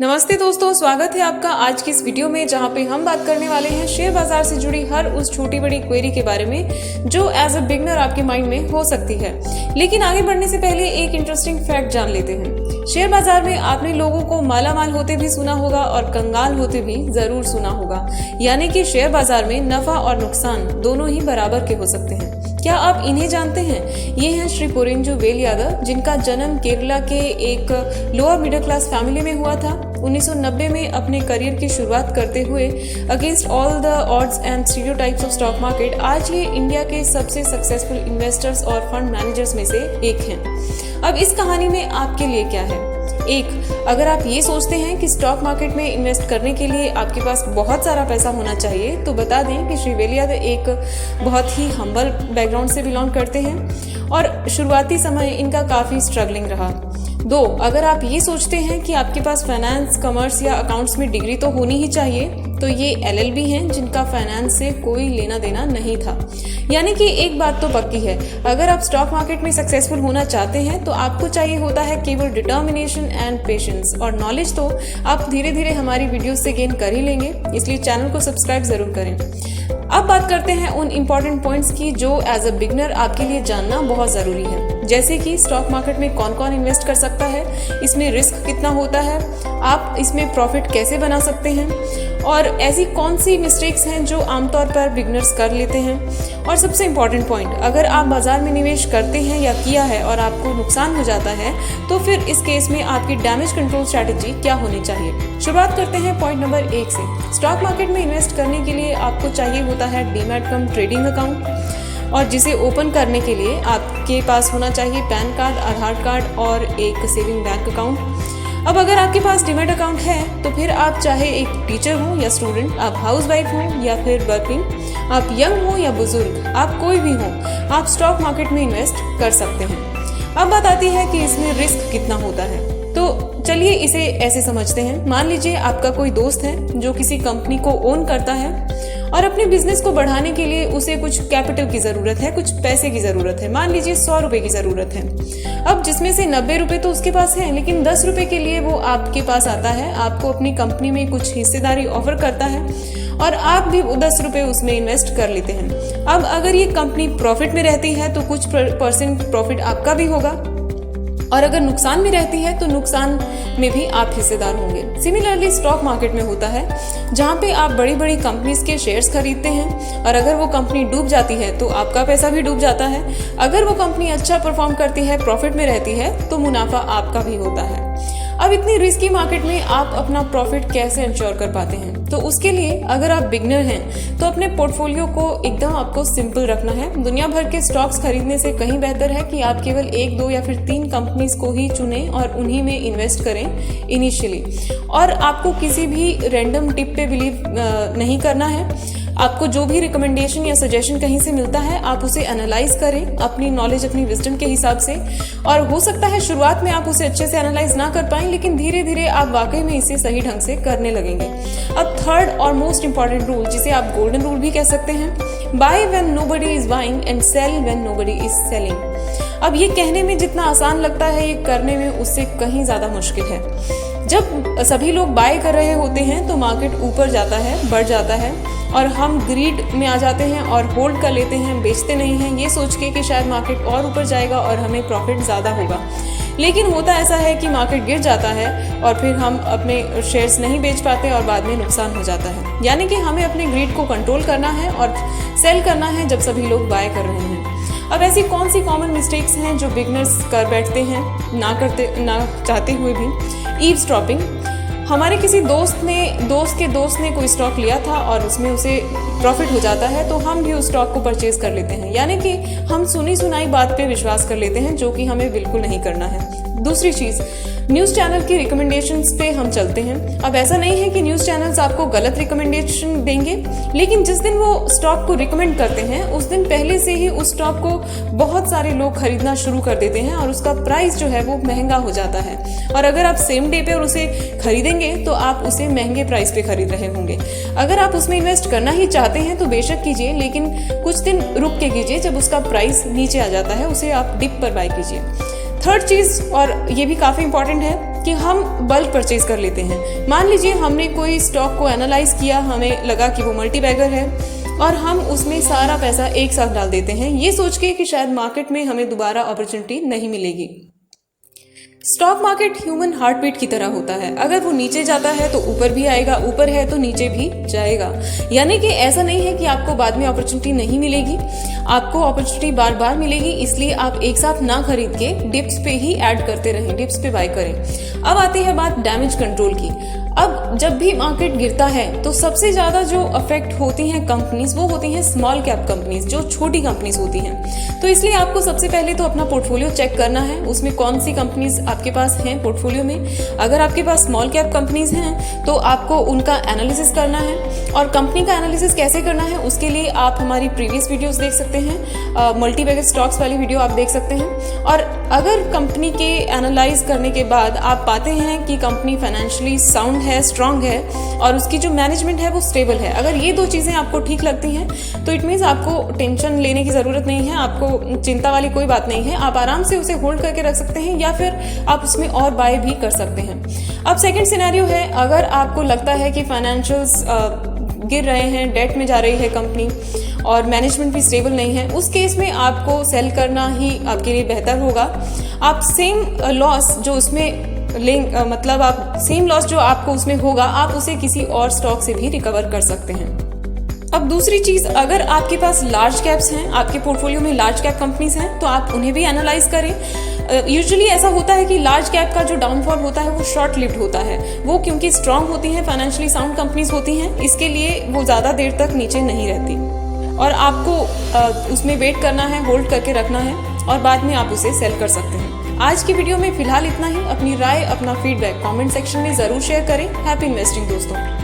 नमस्ते दोस्तों, स्वागत है आपका आज की इस वीडियो में जहां पे हम बात करने वाले हैं शेयर बाजार से जुड़ी हर उस छोटी बड़ी क्वेरी के बारे में जो एज अ बिगनर आपके माइंड में हो सकती है। लेकिन आगे बढ़ने से पहले एक इंटरेस्टिंग फैक्ट जान लेते हैं। शेयर बाजार में आपने लोगों को मालामाल होते भी सुना होगा और कंगाल होते भी जरूर सुना होगा, यानी कि शेयर बाजार में नफा और नुकसान दोनों ही बराबर के हो सकते हैं। क्या आप इन्हें जानते हैं? ये हैं श्री पोरेंजो वेल यादव, जिनका जन्म केरला के एक लोअर मिडिल क्लास फैमिली में हुआ था। 1990 में अपने करियर की शुरुआत करते हुए against all the odds and stereotypes of stock market आज ये इंडिया के सबसे सक्सेसफुल इन्वेस्टर्स और फंड मैनेजर्स में से एक हैं। अब इस कहानी में आपके लिए क्या है? एक, अगर आप ये सोचते हैं कि स्टॉक मार्केट में इन्वेस्ट करने के लिए आपके पास बहुत सारा पैसा होना चाहिए, तो बता दें कि श्री वेल यादव एक बहुत ही हम्बल बैकग्राउंड से बिलोंग करते हैं और शुरुआती समय इनका काफ़ी स्ट्रगलिंग रहा। दो, अगर आप ये सोचते हैं कि आपके पास फाइनेंस, कॉमर्स या अकाउंट्स में डिग्री तो होनी ही चाहिए, तो ये LLB हैं जिनका फाइनेंस से कोई लेना देना नहीं था। यानी कि एक बात तो पक्की है, अगर आप स्टॉक मार्केट में सक्सेसफुल होना चाहते हैं तो आपको चाहिए होता है केवल डिटर्मिनेशन एंड पेशेंस, और नॉलेज तो आप धीरे धीरे हमारी वीडियो से गेन कर ही लेंगे, इसलिए चैनल को सब्सक्राइब जरूर करें। अब बात करते हैं उन इम्पोर्टेंट पॉइंट्स की जो एज अ बिगनर आपके लिए जानना बहुत ज़रूरी है, जैसे कि स्टॉक मार्केट में कौन कौन इन्वेस्ट कर सकता है, इसमें रिस्क कितना होता है, आप इसमें प्रॉफिट कैसे बना सकते हैं, और ऐसी कौन सी मिस्टेक्स हैं जो आमतौर पर बिगनर्स कर लेते हैं। और सबसे इम्पॉर्टेंट पॉइंट, अगर आप बाजार में निवेश करते हैं या किया है और आपको नुकसान हो जाता है, तो फिर इस केस में आपकी डैमेज कंट्रोल स्ट्रैटेजी क्या होनी चाहिए। शुरुआत करते हैं पॉइंट नंबर 1 से। स्टॉक मार्केट में इन्वेस्ट करने के लिए आपको चाहिए होता है डीमैट कम ट्रेडिंग अकाउंट, और जिसे ओपन करने के लिए आपके पास होना चाहिए पैन कार्ड, आधार कार्ड और एक सेविंग बैंक अकाउंट। अब अगर आपके पास डीमैट अकाउंट है तो फिर आप चाहे एक टीचर हो या स्टूडेंट, आप हाउस वाइफ हो या फिर वर्किंग, आप यंग हो या बुजुर्ग, आप कोई भी हो, आप स्टॉक मार्केट में इन्वेस्ट कर सकते हैं। अब बात आती है कि इसमें रिस्क कितना होता है, तो चलिए इसे ऐसे समझते हैं। मान लीजिए आपका कोई दोस्त है जो किसी कंपनी को ओन करता है और अपने बिजनेस को बढ़ाने के लिए उसे कुछ कैपिटल की ज़रूरत है, कुछ पैसे की ज़रूरत है। मान लीजिए 100 रुपये की ज़रूरत है। अब जिसमें से 90 रुपये तो उसके पास है, लेकिन 10 रुपये के लिए वो आपके पास आता है, आपको अपनी कंपनी में कुछ हिस्सेदारी ऑफर करता है और आप भी 10 रुपये उसमें इन्वेस्ट कर लेते हैं। अब अगर ये कंपनी प्रॉफिट में रहती है तो कुछ % प्रॉफिट आपका भी होगा, और अगर नुकसान में रहती है तो नुकसान में भी आप हिस्सेदार होंगे। सिमिलरली स्टॉक मार्केट में होता है, जहाँ पे आप बड़ी बड़ी कंपनीज के शेयर्स खरीदते हैं और अगर वो कंपनी डूब जाती है तो आपका पैसा भी डूब जाता है। अगर वो कंपनी अच्छा परफॉर्म करती है, प्रॉफिट में रहती है, तो मुनाफा आपका भी होता है। अब इतनी रिस्की मार्केट में आप अपना प्रॉफिट कैसे इंश्योर कर पाते हैं? तो उसके लिए अगर आप बिगनर हैं तो अपने पोर्टफोलियो को एकदम आपको सिंपल रखना है। दुनिया भर के स्टॉक्स खरीदने से कहीं बेहतर है कि आप केवल 1, 2 या फिर 3 कंपनीज को ही चुनें और उन्हीं में इन्वेस्ट करें इनिशियली। और आपको किसी भी रैंडम टिप पे बिलीव नहीं करना है। आपको जो भी रिकमेंडेशन या सजेशन कहीं से मिलता है, आप उसे एनालाइज करें अपनी नॉलेज, अपनी विजडम के हिसाब से। और हो सकता है शुरुआत में आप उसे अच्छे से एनालाइज ना कर पाएं, लेकिन धीरे धीरे आप वाकई में इसे सही ढंग से करने लगेंगे। अब थर्ड और मोस्ट इंपॉर्टेंट रूल, जिसे आप गोल्डन रूल भी कह सकते हैं, buy when nobody is buying and sell when nobody is selling. अब ये कहने में जितना आसान लगता है, ये करने में उससे कहीं ज़्यादा मुश्किल है। जब सभी लोग बाय कर रहे होते हैं तो मार्केट ऊपर जाता है, बढ़ जाता है, और हम ग्रीड में आ जाते हैं और होल्ड कर लेते हैं, बेचते नहीं हैं, ये सोच के कि शायद मार्केट और ऊपर जाएगा और हमें प्रॉफिट ज़्यादा होगा। लेकिन होता ऐसा है कि मार्केट गिर जाता है और फिर हम अपने शेयर्स नहीं बेच पाते और बाद में नुकसान हो जाता है। यानी कि हमें अपने ग्रीड को कंट्रोल करना है और सेल करना है जब सभी लोग बाय कर रहे हैं। अब ऐसी कौन सी कॉमन मिस्टेक्स हैं जो बिगनर्स कर बैठते हैं, ना चाहते हुए भी? ईव्सड्रॉपिंग। हमारे किसी दोस्त के दोस्त ने कोई स्टॉक लिया था और उसमें उसे प्रॉफिट हो जाता है, तो हम भी उस स्टॉक को परचेज कर लेते हैं। यानी कि हम सुनी सुनाई बात पे विश्वास कर लेते हैं, जो कि हमें बिल्कुल नहीं करना है। दूसरी चीज़, न्यूज़ चैनल की रिकमेंडेशंस पे हम चलते हैं। अब ऐसा नहीं है कि न्यूज़ चैनल्स आपको गलत रिकमेंडेशन देंगे, लेकिन जिस दिन वो स्टॉक को रिकमेंड करते हैं उस दिन पहले से ही उस स्टॉक को बहुत सारे लोग खरीदना शुरू कर देते हैं और उसका प्राइस जो है वो महंगा हो जाता है। और अगर आप सेम डे पे और उसे खरीदेंगे तो आप उसे महंगे प्राइस पे खरीद रहे होंगे। अगर आप उसमें इन्वेस्ट करना ही चाहते हैं तो बेशक कीजिए, लेकिन कुछ दिन रुक के कीजिए। जब उसका प्राइस नीचे आ जाता है उसे आप डिप पर बाय कीजिए। थर्ड चीज़, और ये भी काफ़ी इंपॉर्टेंट है, कि हम बल्क परचेज कर लेते हैं। मान लीजिए हमने कोई स्टॉक को एनालाइज किया, हमें लगा कि वो मल्टी बैगर है और हम उसमें सारा पैसा एक साथ डाल देते हैं, ये सोच के कि शायद मार्केट में हमें दोबारा अपॉर्चुनिटी नहीं मिलेगी। Stock market human heart beat की तरह होता है, अगर वो नीचे जाता है तो ऊपर भी आएगा, ऊपर है तो नीचे भी जाएगा। यानी कि ऐसा नहीं है कि आपको बाद में अपॉर्चुनिटी नहीं मिलेगी, आपको अपॉर्चुनिटी बार बार मिलेगी। इसलिए आप एक साथ ना खरीद के डिप्स पे ही ऐड करते रहें, डिप्स पे बाय करें। अब आती है बात डैमेज कंट्रोल की। अब जब भी मार्केट गिरता है तो सबसे ज़्यादा जो अफेक्ट होती हैं कंपनीज, वो होती हैं स्मॉल कैप कंपनीज, जो छोटी कंपनीज होती हैं। तो इसलिए आपको सबसे पहले तो अपना पोर्टफोलियो चेक करना है, उसमें कौन सी कंपनीज आपके पास हैं पोर्टफोलियो में। अगर आपके पास स्मॉल कैप कंपनीज हैं तो आपको उनका एनालिसिस करना है। और कंपनी का एनालिसिस कैसे करना है उसके लिए आप हमारी प्रीवियस वीडियोस देख सकते हैं, मल्टी बैगर स्टॉक्स वाली वीडियो आप देख सकते हैं। और अगर कंपनी के एनालाइज करने के बाद आप पाते हैं कि कंपनी फाइनेंशियली साउंड है, स्ट्रांग है और उसकी जो मैनेजमेंट है वो स्टेबल है, अगर ये दो चीज़ें आपको ठीक लगती हैं तो इट मीन्स आपको टेंशन लेने की ज़रूरत नहीं है, आपको चिंता वाली कोई बात नहीं है। आप आराम से उसे होल्ड करके रख सकते हैं या फिर आप उसमें और बाय भी कर सकते हैं। अब सेकंड सिनेरियो है, अगर आपको लगता है कि फाइनेंशियल्स गिर रहे हैं, डेट में जा रही है कंपनी और मैनेजमेंट भी स्टेबल नहीं है, उस केस में आपको सेल करना ही आपके लिए बेहतर होगा। आप सेम लॉस जो उसमें मतलब आप सेम लॉस जो आपको उसमें होगा, आप उसे किसी और स्टॉक से भी रिकवर कर सकते हैं। अब दूसरी चीज़, अगर आपके पास लार्ज कैप्स हैं, आपके पोर्टफोलियो में लार्ज कैप कंपनीज हैं, तो आप उन्हें भी एनालाइज करें। यूजुअली ऐसा होता है कि लार्ज कैप का जो डाउनफॉल होता है वो शॉर्ट लिव्ड होता है, वो क्योंकि स्ट्रांग होती हैं, फाइनेंशियली साउंड कंपनीज होती हैं, इसके लिए वो ज़्यादा देर तक नीचे नहीं रहती और आपको उसमें वेट करना है, होल्ड करके रखना है और बाद में आप उसे सेल कर सकते हैं। आज की वीडियो में फिलहाल इतना ही। अपनी राय, अपना फीडबैक कमेंट सेक्शन में ज़रूर शेयर करें। हैप्पी इन्वेस्टिंग दोस्तों।